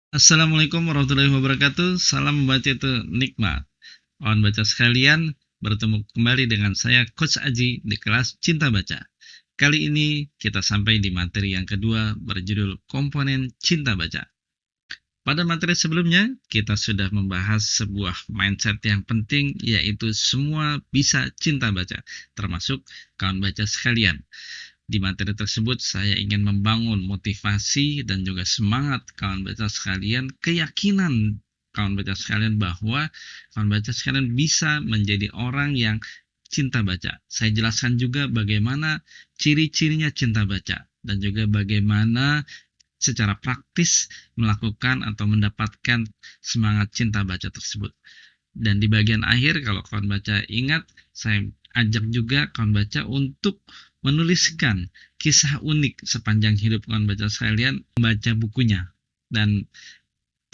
Assalamualaikum warahmatullahi wabarakatuh. Salam membaca itu nikmat. Kawan baca sekalian, bertemu kembali dengan saya Coach Aji di kelas Cinta Baca. Kali ini kita sampai di materi yang kedua berjudul komponen cinta baca. Pada materi sebelumnya, kita sudah membahas sebuah mindset yang penting, yaitu semua bisa cinta baca, termasuk kawan baca sekalian. Di materi tersebut saya ingin membangun motivasi dan juga semangat kawan baca sekalian, keyakinan kawan baca sekalian bahwa kawan baca sekalian bisa menjadi orang yang cinta baca. Saya jelaskan juga bagaimana ciri-cirinya cinta baca dan juga bagaimana secara praktis melakukan atau mendapatkan semangat cinta baca tersebut. Dan di bagian akhir, kalau kawan baca ingat, saya ajak juga kawan baca untuk menuliskan kisah unik sepanjang hidup kawan baca sekalian membaca bukunya. Dan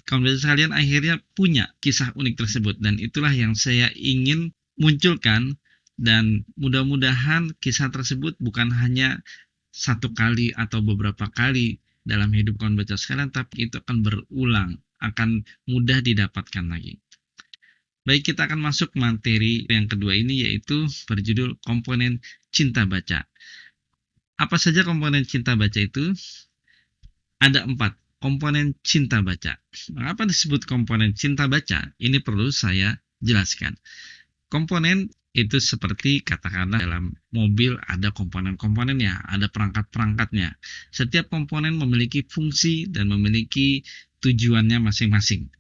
kawan baca sekalian akhirnya punya kisah unik tersebut. Dan itulah yang saya ingin munculkan. Dan mudah-mudahan kisah tersebut bukan hanya satu kali atau beberapa kali dalam hidup kawan baca sekalian, tapi itu akan berulang, akan mudah didapatkan lagi. Baik, kita akan masuk materi yang kedua ini, yaitu berjudul komponen cinta baca. Apa saja komponen cinta baca itu? Ada 4 komponen cinta baca. Mengapa disebut komponen cinta baca? Ini perlu saya jelaskan. Komponen itu seperti katakanlah dalam mobil ada komponen-komponennya, ada perangkat-perangkatnya. Setiap komponen memiliki fungsi dan memiliki tujuannya masing-masing.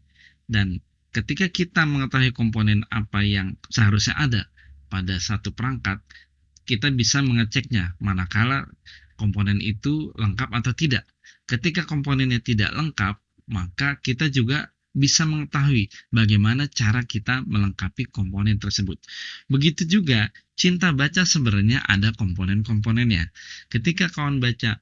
Dan ketika kita mengetahui komponen apa yang seharusnya ada pada satu perangkat, kita bisa mengeceknya manakala komponen itu lengkap atau tidak. Ketika komponennya tidak lengkap, maka kita juga bisa mengetahui bagaimana cara kita melengkapi komponen tersebut. Begitu juga cinta baca, sebenarnya ada komponen-komponennya. Ketika kawan baca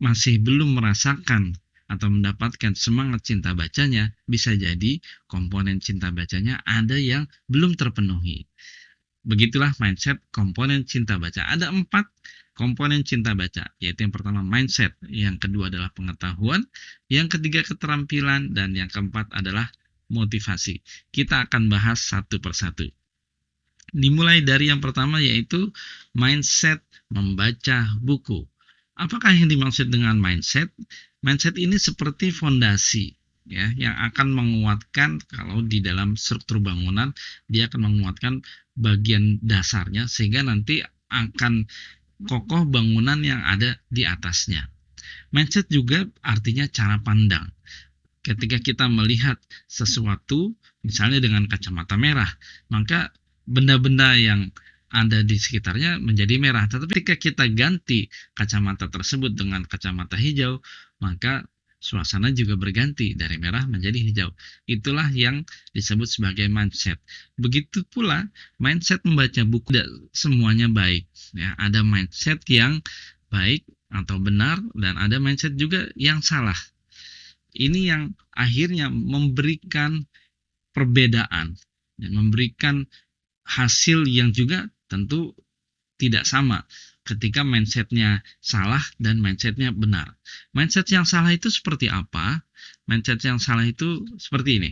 masih belum merasakan atau mendapatkan semangat cinta bacanya, bisa jadi komponen cinta bacanya ada yang belum terpenuhi. Begitulah mindset komponen cinta baca. Ada 4 komponen cinta baca, yaitu yang pertama mindset, yang kedua adalah pengetahuan, yang ketiga keterampilan, dan yang keempat adalah motivasi. Kita akan bahas satu persatu. Dimulai dari yang pertama, yaitu mindset membaca buku. Apakah yang dimaksud dengan mindset? Mindset ini seperti fondasi, ya, yang akan menguatkan. Kalau di dalam struktur bangunan, dia akan menguatkan bagian dasarnya sehingga nanti akan kokoh bangunan yang ada di atasnya. Mindset juga artinya cara pandang. Ketika kita melihat sesuatu, misalnya dengan kacamata merah, maka benda-benda yang ada di sekitarnya menjadi merah. Tetapi ketika kita ganti kacamata tersebut dengan kacamata hijau, maka suasana juga berganti dari merah menjadi hijau. Itulah yang disebut sebagai mindset. Begitu pula mindset membaca buku, tidak semuanya baik. Ya, ada mindset yang baik atau benar, dan ada mindset juga yang salah. Ini yang akhirnya memberikan perbedaan dan memberikan hasil yang juga tentu tidak sama ketika mindsetnya salah dan mindsetnya benar. Mindset yang salah itu seperti apa? Mindset yang salah itu seperti ini,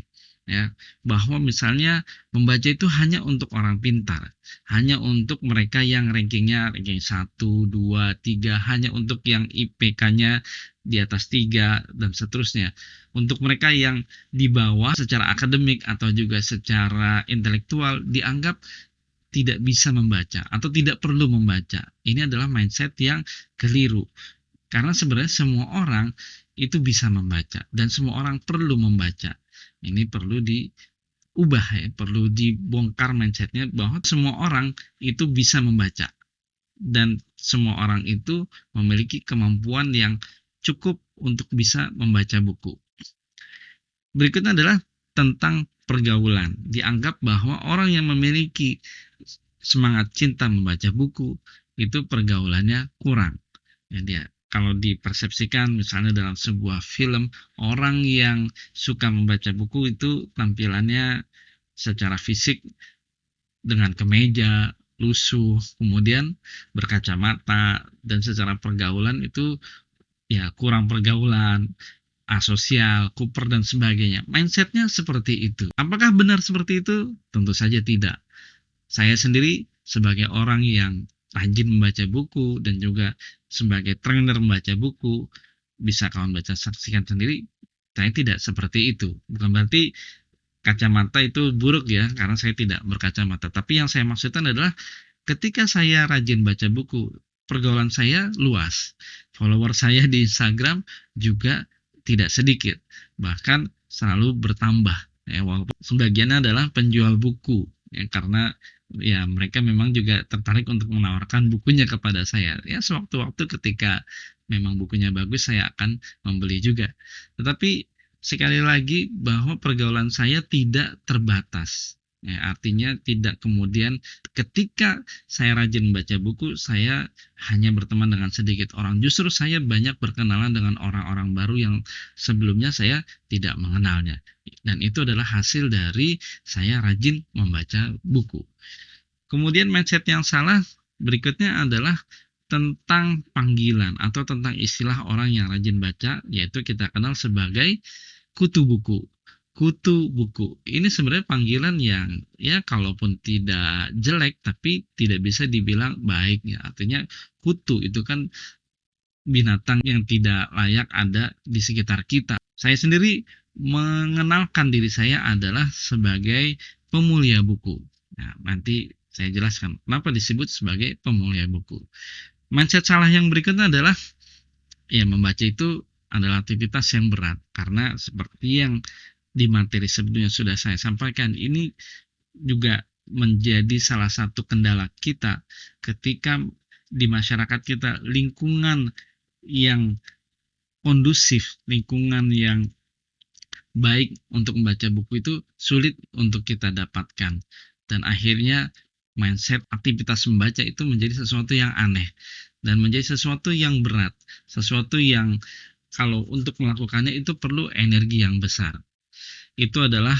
ya, bahwa misalnya membaca itu hanya untuk orang pintar, hanya untuk mereka yang rankingnya ranking 1, 2, 3, hanya untuk yang IPK-nya di atas 3 dan seterusnya. Untuk mereka yang di bawah secara akademik atau juga secara intelektual dianggap tidak bisa membaca atau tidak perlu membaca. Ini adalah mindset yang keliru. Karena sebenarnya semua orang itu bisa membaca dan semua orang perlu membaca. Ini perlu diubah, ya, perlu dibongkar mindsetnya bahwa semua orang itu bisa membaca dan semua orang itu memiliki kemampuan yang cukup untuk bisa membaca buku. Berikutnya adalah tentang pergaulan. Dianggap bahwa orang yang memiliki semangat cinta membaca buku itu pergaulannya kurang. Ya, dia kalau dipersepsikan misalnya dalam sebuah film, orang yang suka membaca buku itu tampilannya secara fisik dengan kemeja, lusuh, kemudian berkacamata, dan secara pergaulan itu ya kurang pergaulan. asosial, kuper, dan sebagainya. Mindsetnya seperti itu. Apakah benar seperti itu? Tentu saja tidak. Saya sendiri sebagai orang yang rajin membaca buku dan juga sebagai trainer membaca buku, bisa kawan baca saksikan sendiri, saya tidak seperti itu. Bukan berarti kacamata itu buruk ya, karena saya tidak berkacamata. Tapi yang saya maksudkan adalah ketika saya rajin baca buku, pergaulan saya luas. Follower saya di Instagram juga tidak sedikit, bahkan selalu bertambah. Ya, walaupun sebagiannya adalah penjual buku, ya, karena ya mereka memang juga tertarik untuk menawarkan bukunya kepada saya. Ya, sewaktu-waktu ketika memang bukunya bagus, saya akan membeli juga. Tetapi sekali lagi bahwa pergaulan saya tidak terbatas. Ya, artinya tidak kemudian ketika saya rajin membaca buku, saya hanya berteman dengan sedikit orang. Justru saya banyak berkenalan dengan orang-orang baru yang sebelumnya saya tidak mengenalnya. Dan itu adalah hasil dari saya rajin membaca buku. Kemudian mindset yang salah berikutnya adalah tentang panggilan atau tentang istilah orang yang rajin baca, yaitu kita kenal sebagai kutu buku. Kutu buku. Ini sebenarnya panggilan yang ya kalaupun tidak jelek tapi tidak bisa dibilang baik ya. Artinya kutu itu kan binatang yang tidak layak ada di sekitar kita. Saya sendiri mengenalkan diri saya adalah sebagai pemulia buku. Nah, nanti saya jelaskan kenapa disebut sebagai pemulia buku. Mindset salah yang berikutnya adalah ya membaca itu adalah aktivitas yang berat karena seperti yang di materi sebelumnya sudah saya sampaikan, ini juga menjadi salah satu kendala kita ketika di masyarakat kita lingkungan yang kondusif, lingkungan yang baik untuk membaca buku itu sulit untuk kita dapatkan, dan akhirnya mindset aktivitas membaca itu menjadi sesuatu yang aneh dan menjadi sesuatu yang berat, sesuatu yang kalau untuk melakukannya itu perlu energi yang besar. Itu adalah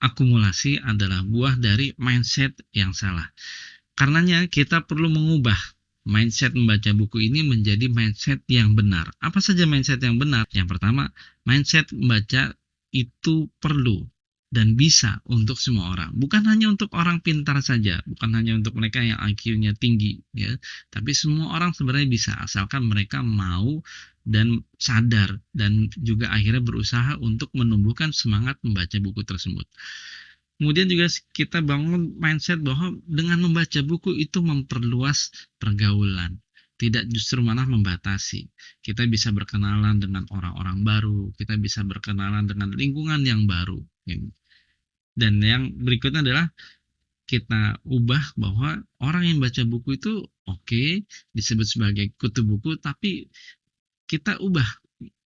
akumulasi adalah buah dari mindset yang salah. Karenanya kita perlu mengubah mindset membaca buku ini menjadi mindset yang benar. Apa saja mindset yang benar? Yang pertama, mindset membaca itu perlu dan bisa untuk semua orang. Bukan hanya untuk orang pintar saja, bukan hanya untuk mereka yang IQ-nya tinggi, ya. Tapi semua orang sebenarnya bisa asalkan mereka mau dan sadar dan juga akhirnya berusaha untuk menumbuhkan semangat membaca buku tersebut. Kemudian juga kita bangun mindset bahwa dengan membaca buku itu memperluas pergaulan, tidak justru malah membatasi. Kita bisa berkenalan dengan orang-orang baru, kita bisa berkenalan dengan lingkungan yang baru. Dan yang berikutnya adalah kita ubah bahwa orang yang baca buku itu oke, disebut sebagai kutu buku, tapi kita ubah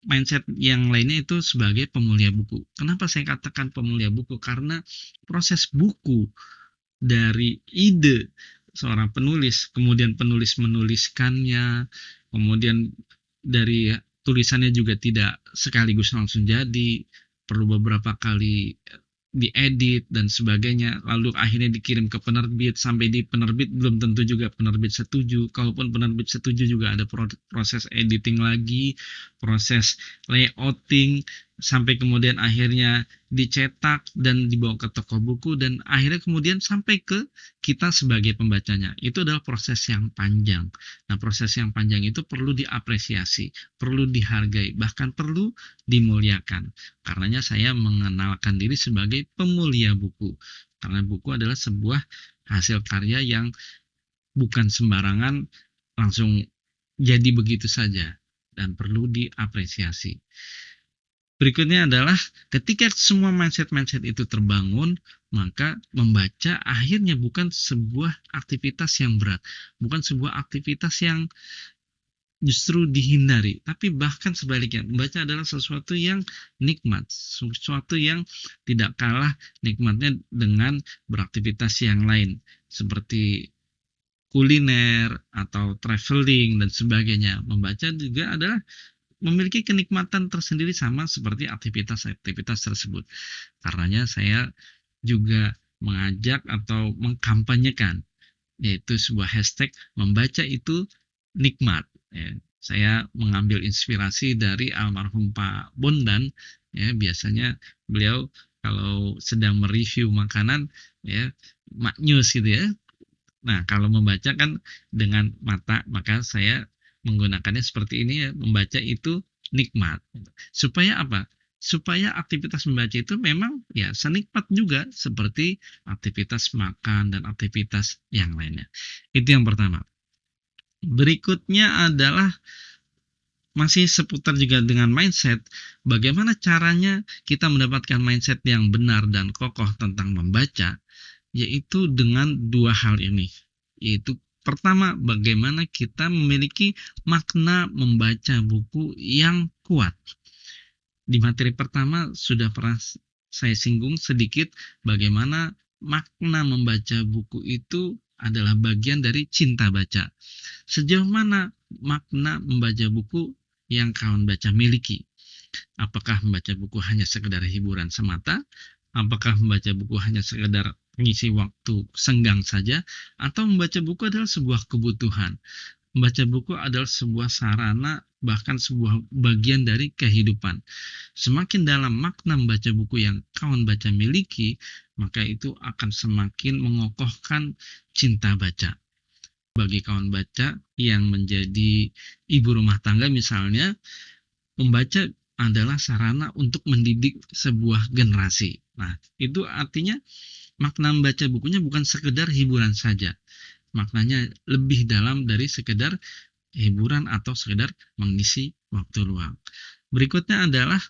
mindset yang lainnya itu sebagai pemulia buku. Kenapa saya katakan pemulia buku? Karena proses buku dari ide seorang penulis, kemudian penulis menuliskannya, kemudian dari tulisannya juga tidak sekaligus langsung jadi, perlu beberapa kali diedit dan sebagainya, lalu akhirnya dikirim ke penerbit, sampai di penerbit belum tentu juga penerbit setuju, kalaupun penerbit setuju juga ada proses editing lagi, proses layouting, sampai kemudian akhirnya dicetak dan dibawa ke toko buku dan akhirnya kemudian sampai ke kita sebagai pembacanya. Itu adalah proses yang panjang. Nah, proses yang panjang itu perlu diapresiasi, perlu dihargai, bahkan perlu dimuliakan. Karenanya saya mengenalkan diri sebagai pemulia buku. Karena buku adalah sebuah hasil karya yang bukan sembarangan langsung jadi begitu saja dan perlu diapresiasi. Berikutnya adalah ketika semua mindset-mindset itu terbangun, maka membaca akhirnya bukan sebuah aktivitas yang berat, bukan sebuah aktivitas yang justru dihindari, tapi bahkan sebaliknya, membaca adalah sesuatu yang nikmat, sesuatu yang tidak kalah nikmatnya dengan beraktivitas yang lain, seperti kuliner atau traveling dan sebagainya. Membaca juga adalah memiliki kenikmatan tersendiri sama seperti aktivitas-aktivitas tersebut. Karenanya saya juga mengajak atau mengkampanyekan yaitu sebuah hashtag membaca itu nikmat. Ya. Saya mengambil inspirasi dari almarhum Pak Bondan, ya, biasanya beliau kalau sedang mereview makanan, ya, maknyus gitu ya. Nah, kalau membaca kan dengan mata, maka saya menggunakannya seperti ini ya, membaca itu nikmat. Supaya apa? Supaya aktivitas membaca itu memang ya senikmat juga seperti aktivitas makan dan aktivitas yang lainnya. Itu yang pertama. Berikutnya adalah masih seputar juga dengan mindset, bagaimana caranya kita mendapatkan mindset yang benar dan kokoh tentang membaca, yaitu dengan dua hal ini. Yaitu pertama, bagaimana kita memiliki makna membaca buku yang kuat. Di materi pertama sudah pernah saya singgung sedikit bagaimana makna membaca buku itu adalah bagian dari cinta baca. Sejauh mana makna membaca buku yang kawan baca miliki? Apakah membaca buku hanya sekedar hiburan semata? Apakah membaca buku hanya sekedar mengisi waktu senggang saja? Atau membaca buku adalah sebuah kebutuhan? Membaca buku adalah sebuah sarana, bahkan sebuah bagian dari kehidupan. Semakin dalam makna membaca buku yang kawan baca miliki, maka itu akan semakin mengokohkan cinta baca. Bagi kawan baca yang menjadi ibu rumah tangga misalnya, membaca adalah sarana untuk mendidik sebuah generasi. Nah, itu artinya makna membaca bukunya bukan sekedar hiburan saja. Maknanya lebih dalam dari sekedar hiburan atau sekedar mengisi waktu luang. Berikutnya adalah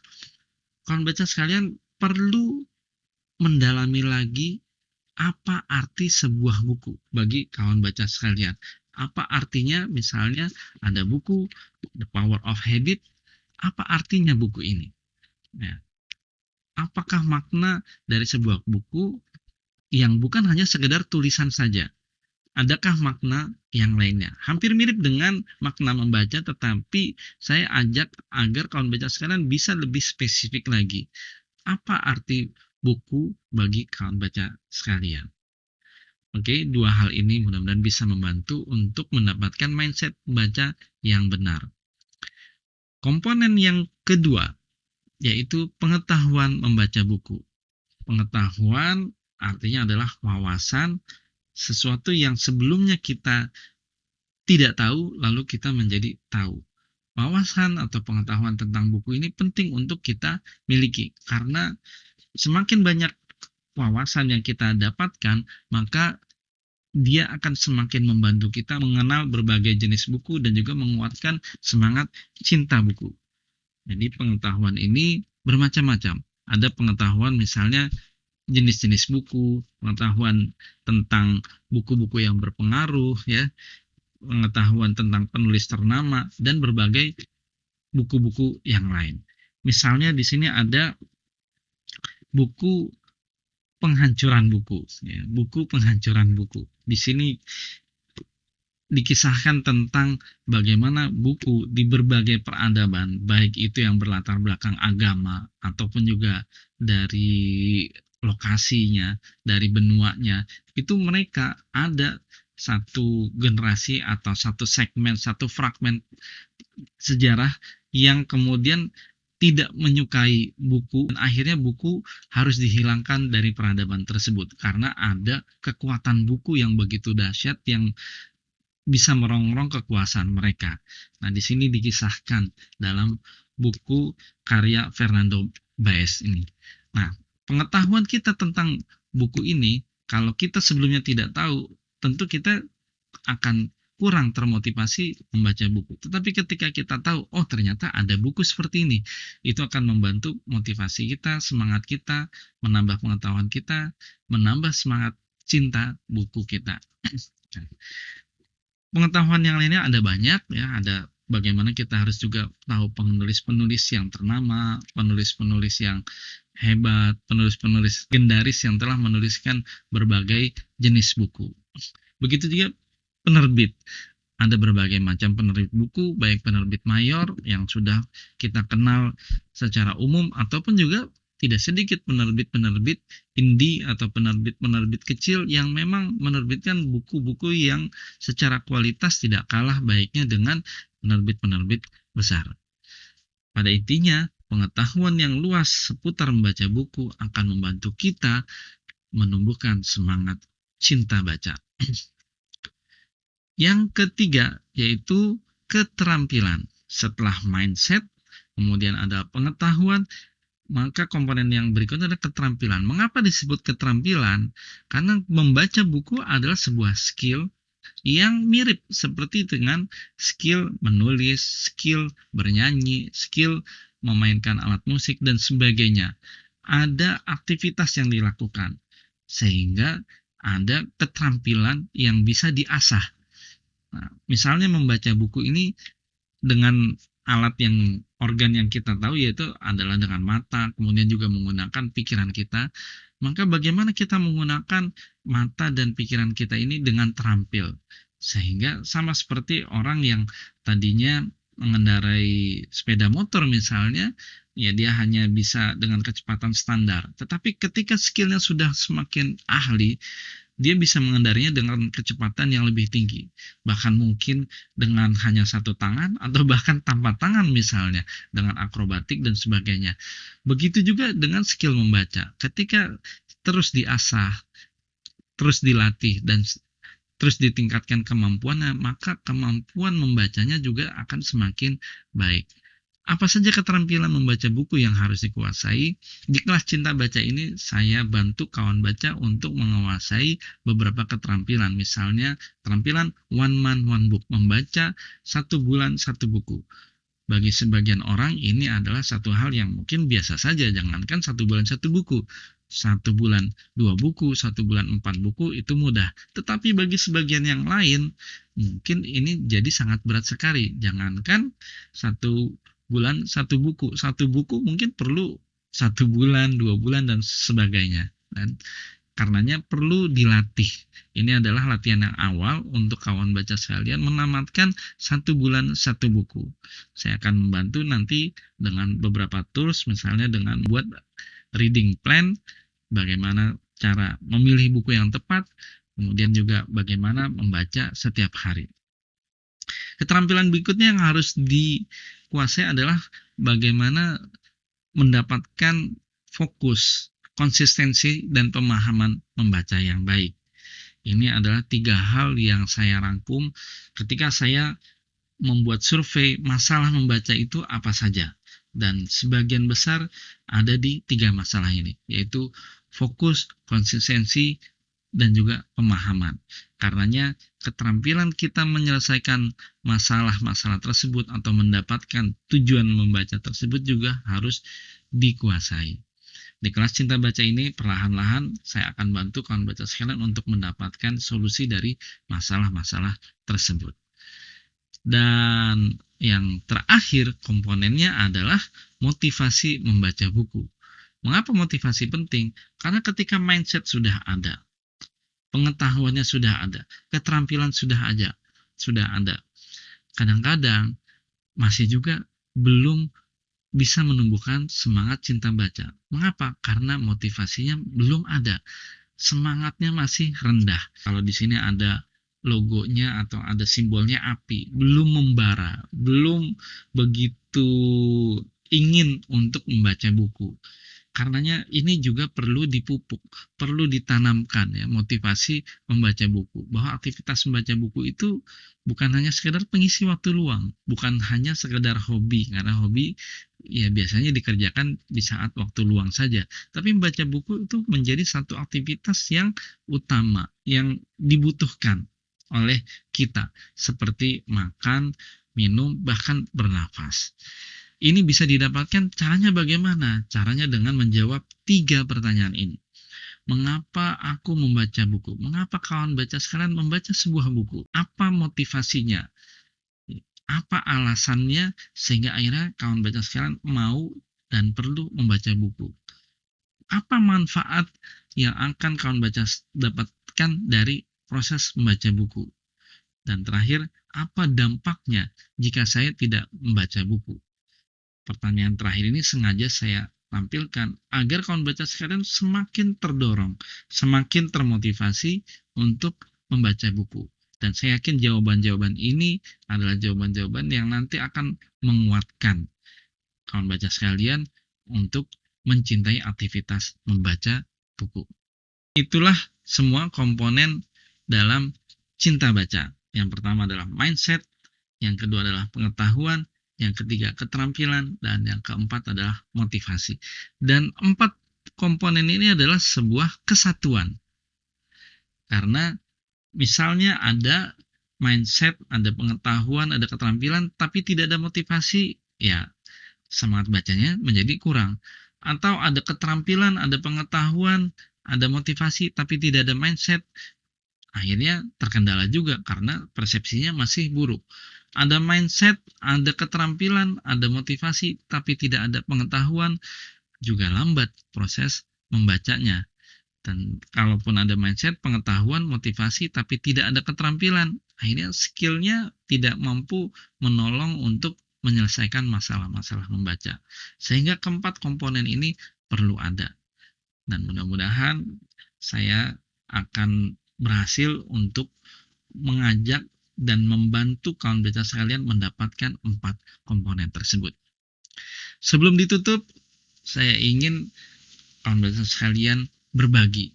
kawan baca sekalian perlu mendalami lagi apa arti sebuah buku bagi kawan baca sekalian. Apa artinya misalnya ada buku The Power of Habit, apa artinya buku ini? Nah, apakah makna dari sebuah buku yang bukan hanya sekedar tulisan saja? Adakah makna yang lainnya? Hampir mirip dengan makna membaca, tetapi saya ajak agar kawan baca sekalian bisa lebih spesifik lagi. Apa arti buku bagi kawan baca sekalian? Oke, dua hal ini mudah-mudahan bisa membantu untuk mendapatkan mindset baca yang benar. Komponen yang kedua yaitu pengetahuan membaca buku. Pengetahuan artinya adalah wawasan sesuatu yang sebelumnya kita tidak tahu lalu kita menjadi tahu. Wawasan atau pengetahuan tentang buku ini penting untuk kita miliki karena semakin banyak wawasan yang kita dapatkan, maka dia akan semakin membantu kita mengenal berbagai jenis buku dan juga menguatkan semangat cinta buku. Jadi pengetahuan ini bermacam-macam. Ada pengetahuan misalnya jenis-jenis buku, pengetahuan tentang buku-buku yang berpengaruh, ya, pengetahuan tentang penulis ternama dan berbagai buku-buku yang lain. Misalnya di sini ada buku penghancuran buku, ya, buku penghancuran buku. Di sini dikisahkan tentang bagaimana buku di berbagai peradaban, baik itu yang berlatar belakang agama ataupun juga dari lokasinya, dari benuanya, itu mereka ada satu generasi atau satu segmen, satu fragmen sejarah yang kemudian tidak menyukai buku dan akhirnya buku harus dihilangkan dari peradaban tersebut karena ada kekuatan buku yang begitu dahsyat yang bisa merongrong kekuasaan mereka. Nah, di sini dikisahkan dalam buku karya Fernando Baez ini. Nah, pengetahuan kita tentang buku ini, kalau kita sebelumnya tidak tahu, tentu kita akan kurang termotivasi membaca buku. Tetapi ketika kita tahu, oh ternyata ada buku seperti ini, itu akan membantu motivasi kita, semangat kita, menambah pengetahuan kita, menambah semangat cinta buku kita. Pengetahuan yang lainnya ada banyak ya, ada bagaimana kita harus juga tahu penulis-penulis yang ternama, penulis-penulis yang hebat, penulis-penulis legendaris yang telah menuliskan berbagai jenis buku. Begitu juga penerbit. Ada berbagai macam penerbit buku, baik penerbit mayor yang sudah kita kenal secara umum ataupun juga tidak sedikit penerbit-penerbit indie atau penerbit-penerbit kecil yang memang menerbitkan buku-buku yang secara kualitas tidak kalah baiknya dengan penerbit-penerbit besar. Pada intinya, pengetahuan yang luas seputar membaca buku akan membantu kita menumbuhkan semangat cinta baca. Yang ketiga yaitu keterampilan. Setelah mindset, kemudian ada pengetahuan, maka komponen yang berikutnya adalah keterampilan. Mengapa disebut keterampilan? Karena membaca buku adalah sebuah skill yang mirip seperti dengan skill menulis, skill bernyanyi, skill memainkan alat musik, dan sebagainya. Ada aktivitas yang dilakukan, sehingga ada keterampilan yang bisa diasah. Nah, misalnya membaca buku ini dengan alat organ yang kita tahu, yaitu adalah dengan mata, kemudian juga menggunakan pikiran kita. Maka bagaimana kita menggunakan mata dan pikiran kita ini dengan terampil, sehingga sama seperti orang yang tadinya mengendarai sepeda motor misalnya, ya dia hanya bisa dengan kecepatan standar. Tetapi ketika skillnya sudah semakin ahli, dia bisa mengendarinya dengan kecepatan yang lebih tinggi, bahkan mungkin dengan hanya satu tangan atau bahkan tanpa tangan, misalnya dengan akrobatik dan sebagainya. Begitu juga dengan skill membaca, ketika terus diasah, terus dilatih, dan terus ditingkatkan kemampuannya, maka kemampuan membacanya juga akan semakin baik. Apa saja keterampilan membaca buku yang harus dikuasai? Di kelas Cinta Baca ini saya bantu kawan baca untuk menguasai beberapa keterampilan. Misalnya keterampilan one man one book, membaca 1 bulan 1 buku. Bagi sebagian orang ini adalah satu hal yang mungkin biasa saja, jangankan 1 bulan 1 buku. 1 bulan 2 buku, 1 bulan 4 buku itu mudah. Tetapi bagi sebagian yang lain, mungkin ini jadi sangat berat sekali. Jangankan 1 bulan 1 buku, 1 buku mungkin perlu 1 bulan, 2 bulan, dan sebagainya. Dan karenanya perlu dilatih. Ini adalah latihan yang awal untuk kawan baca sekalian menamatkan 1 bulan 1 buku. Saya akan membantu nanti dengan beberapa tools, misalnya dengan buat reading plan, bagaimana cara memilih buku yang tepat, kemudian juga bagaimana membaca setiap hari. Keterampilan berikutnya yang harus dikuasai adalah bagaimana mendapatkan fokus, konsistensi, dan pemahaman membaca yang baik. Ini adalah 3 hal yang saya rangkum ketika saya membuat survei masalah membaca itu apa saja. Dan sebagian besar ada di 3 masalah ini, yaitu fokus, konsistensi, dan juga pemahaman. Karenanya keterampilan kita menyelesaikan masalah-masalah tersebut atau mendapatkan tujuan membaca tersebut juga harus dikuasai. Di kelas Cinta Baca ini perlahan-lahan saya akan bantu kawan baca sekalian untuk mendapatkan solusi dari masalah-masalah tersebut. Dan yang terakhir komponennya adalah motivasi membaca buku. Mengapa motivasi penting? Karena ketika mindset sudah ada, pengetahuannya sudah ada, keterampilan sudah ada. Kadang-kadang masih juga belum bisa menumbuhkan semangat cinta baca. Mengapa? Karena motivasinya belum ada. Semangatnya masih rendah. Kalau di sini ada logonya atau ada simbolnya api, belum membara, belum begitu ingin untuk membaca buku. Karenanya ini juga perlu dipupuk, perlu ditanamkan ya motivasi membaca buku. Bahwa aktivitas membaca buku itu bukan hanya sekedar pengisi waktu luang, bukan hanya sekedar hobi, karena hobi ya biasanya dikerjakan di saat waktu luang saja. Tapi membaca buku itu menjadi satu aktivitas yang utama, yang dibutuhkan oleh kita, seperti makan, minum, bahkan bernafas. Ini bisa didapatkan, caranya bagaimana? Caranya dengan menjawab 3 pertanyaan ini. Mengapa aku membaca buku? Mengapa kawan baca sekalian membaca sebuah buku? Apa motivasinya? Apa alasannya sehingga akhirnya kawan baca sekalian mau dan perlu membaca buku? Apa manfaat yang akan kawan baca dapatkan dari proses membaca buku? Dan terakhir, apa dampaknya jika saya tidak membaca buku? Pertanyaan terakhir ini sengaja saya tampilkan agar kawan baca sekalian semakin terdorong, semakin termotivasi untuk membaca buku. Dan saya yakin jawaban-jawaban ini adalah jawaban-jawaban yang nanti akan menguatkan kawan baca sekalian untuk mencintai aktivitas membaca buku. Itulah semua komponen dalam cinta baca. Yang pertama adalah mindset, yang kedua adalah pengetahuan, yang ketiga keterampilan, dan yang keempat adalah motivasi. Dan 4 komponen ini adalah sebuah kesatuan. Karena misalnya ada mindset, ada pengetahuan, ada keterampilan, tapi tidak ada motivasi, ya semangat bacanya menjadi kurang. Atau ada keterampilan, ada pengetahuan, ada motivasi, tapi tidak ada mindset, akhirnya terkendala juga karena persepsinya masih buruk. Ada mindset, ada keterampilan, ada motivasi, tapi tidak ada pengetahuan, juga lambat proses membacanya. Dan kalaupun ada mindset, pengetahuan, motivasi, tapi tidak ada keterampilan, akhirnya skillnya tidak mampu menolong untuk menyelesaikan masalah-masalah membaca. Sehingga keempat komponen ini perlu ada. Dan mudah-mudahan saya akan berhasil untuk mengajak dan membantu kawan baca sekalian mendapatkan 4 komponen tersebut. Sebelum ditutup, saya ingin kawan baca sekalian berbagi.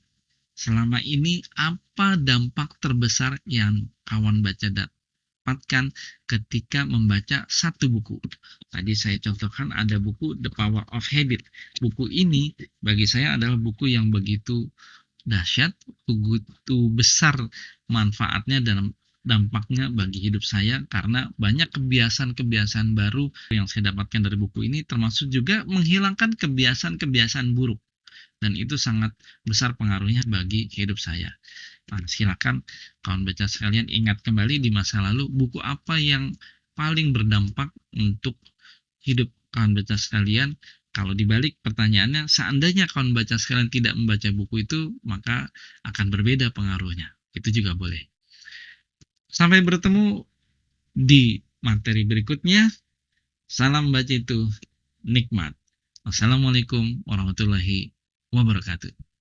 Selama ini apa dampak terbesar yang kawan baca dapatkan ketika membaca satu buku? Tadi saya contohkan ada buku The Power of Habit. Buku ini bagi saya adalah buku yang begitu dahsyat, begitu besar manfaatnya dan dampaknya bagi hidup saya karena banyak kebiasaan-kebiasaan baru yang saya dapatkan dari buku ini, termasuk juga menghilangkan kebiasaan-kebiasaan buruk. Dan itu sangat besar pengaruhnya bagi hidup saya. Nah, silakan kawan baca sekalian ingat kembali di masa lalu buku apa yang paling berdampak untuk hidup kawan baca sekalian. Kalau dibalik pertanyaannya, seandainya kawan baca sekalian tidak membaca buku itu, maka akan berbeda pengaruhnya. Itu juga boleh. Sampai bertemu di materi berikutnya. Salam baca itu nikmat. Wassalamualaikum warahmatullahi wabarakatuh.